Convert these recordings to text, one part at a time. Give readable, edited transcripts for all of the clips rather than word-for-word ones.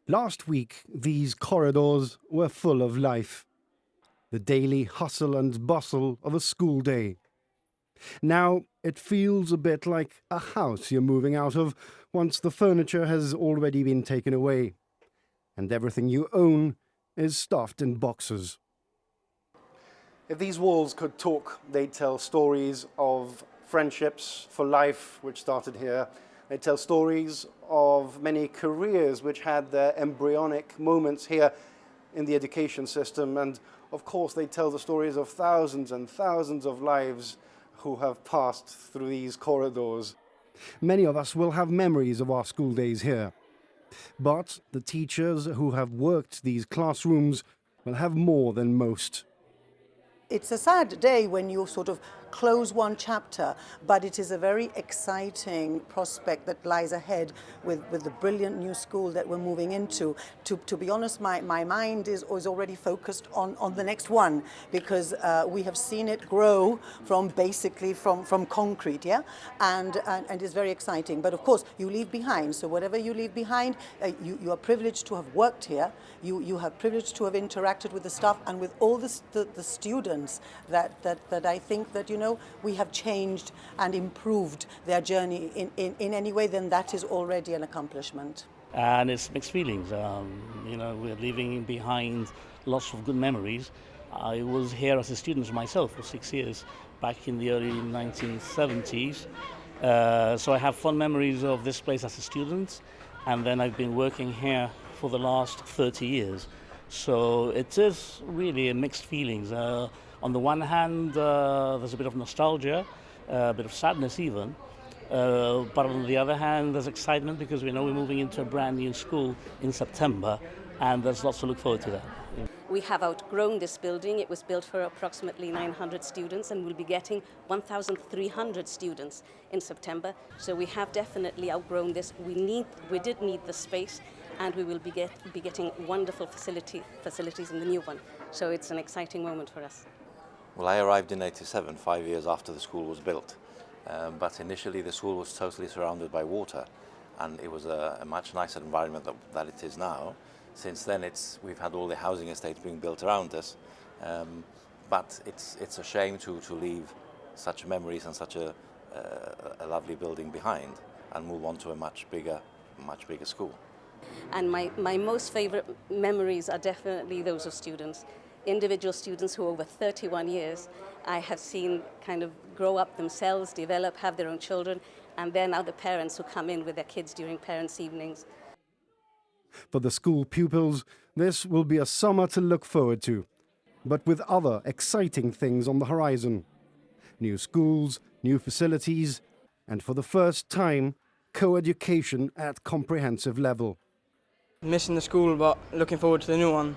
Last week, these corridors were full of life, the daily hustle and bustle of a school day. Now it feels a bit like a house you're moving out of once the furniture has already been taken away, and everything you own is stuffed in boxes. If these walls could talk, they'd tell stories of friendships for life which started here. They'd tell stories of many careers which had their embryonic moments here in the education system. And of course, they tell the stories of thousands and thousands of lives who have passed through these corridors. Many of us will have memories of our school days here. But the teachers who have worked these classrooms will have more than most. It's a sad day when you sort of close one chapter, but it is a very exciting prospect that lies ahead with the brilliant new school that we're moving into. To be honest, my mind is already focused on the next one, because we have seen it grow from basically from concrete, yeah? And it's very exciting. But of course, you leave behind. So whatever you leave behind, you are privileged to have worked here. You have privileged to have interacted with the staff and with all the students that I think that, we have changed and improved their journey in any way, then that is already an accomplishment. And it's mixed feelings. We're leaving behind lots of good memories. I was here as a student myself for 6 years back in the early 1970s. So I have fond memories of this place as a student, and then I've been working here for the last 30 years. So it is really a mixed feelings. On the one hand, there's a bit of nostalgia, a bit of sadness even. But on the other hand, there's excitement because we know we're moving into a brand new school in September, and there's lots to look forward to that. We have outgrown this building. It was built for approximately 900 students, and we'll be getting 1,300 students in September. So we have definitely outgrown this. We did need the space, and we will be getting wonderful facilities in the new one. So it's an exciting moment for us. Well, I arrived in '87, 5 years after the school was built. But initially the school was totally surrounded by water, and it was a much nicer environment that it is now. Since then we've had all the housing estates being built around us, but it's a shame to leave such memories and such a lovely building behind and move on to a much bigger school. And my most favorite memories are definitely those of students. Individual students who over 31 years I have seen kind of grow up themselves, develop, have their own children, and then now the parents who come in with their kids during parents' evenings. For the school pupils, this will be a summer to look forward to, but with other exciting things on the horizon. New schools, new facilities, and for the first time, co-education at comprehensive level. Missing the school, but looking forward to the new one.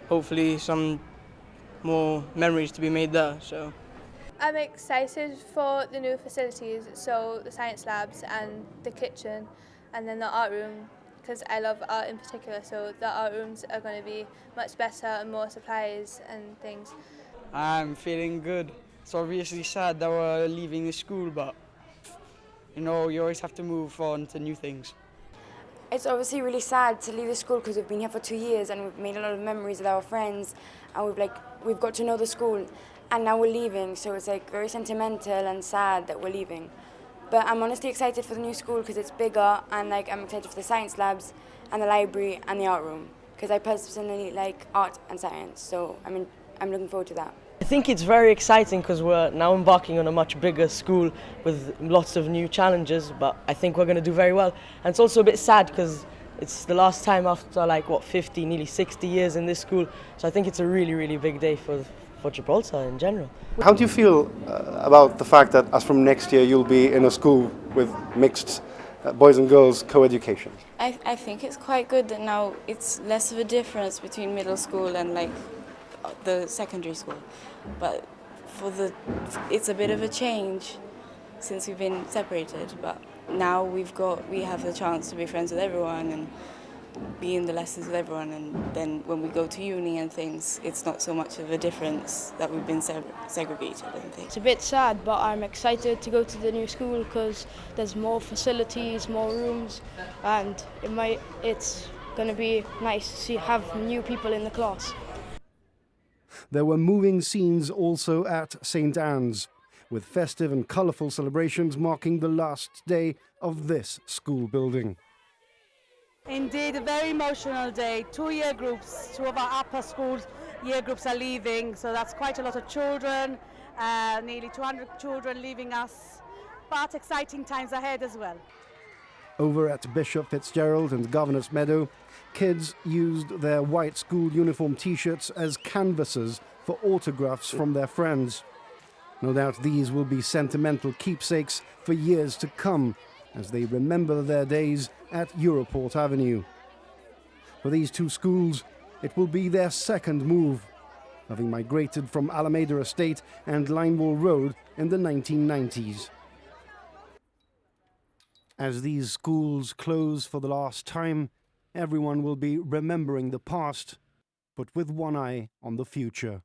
Hopefully some more memories to be made there. So I'm excited for the new facilities, so the science labs and the kitchen and then the art room, because I love art in particular, so the art rooms are going to be much better and more supplies and things. I'm feeling good. It's obviously sad that we're leaving the school, but you always have to move on to new things. It's obviously really sad to leave the school because we've been here for 2 years and we've made a lot of memories with our friends, and we've got to know the school, and now we're leaving, so it's very sentimental and sad that we're leaving. But I'm honestly excited for the new school because it's bigger, and I'm excited for the science labs and the library and the art room, because I personally like art and science, so I'm looking forward to that. I think it's very exciting because we're now embarking on a much bigger school with lots of new challenges, but I think we're going to do very well. And it's also a bit sad because it's the last time after 50, nearly 60 years in this school, so I think it's a really, really big day for Gibraltar in general. How do you feel about the fact that as from next year you'll be in a school with mixed boys and girls co-education? I think it's quite good that now it's less of a difference between middle school and the secondary school, but it's a bit of a change since we've been separated, but now we have the chance to be friends with everyone and be in the lessons with everyone, and then when we go to uni and things, it's not so much of a difference that we've been segregated and things. It's a bit sad, but I'm excited to go to the new school because there's more facilities, more rooms, and it's going to be nice to see, have new people in the class. There were moving scenes also at St. Anne's, with festive and colourful celebrations marking the last day of this school building. Indeed, a very emotional day. 2-year groups, 2 of our upper school year groups are leaving, so that's quite a lot of children, nearly 200 children leaving us, but exciting times ahead as well. Over at Bishop Fitzgerald and Governor's Meadow, kids used their white school uniform t-shirts as canvases for autographs from their friends. No doubt these will be sentimental keepsakes for years to come as they remember their days at Europort Avenue. For these 2 schools, it will be their second move, having migrated from Alameda Estate and Linewall Road in the 1990s. As these schools close for the last time, everyone will be remembering the past, but with one eye on the future.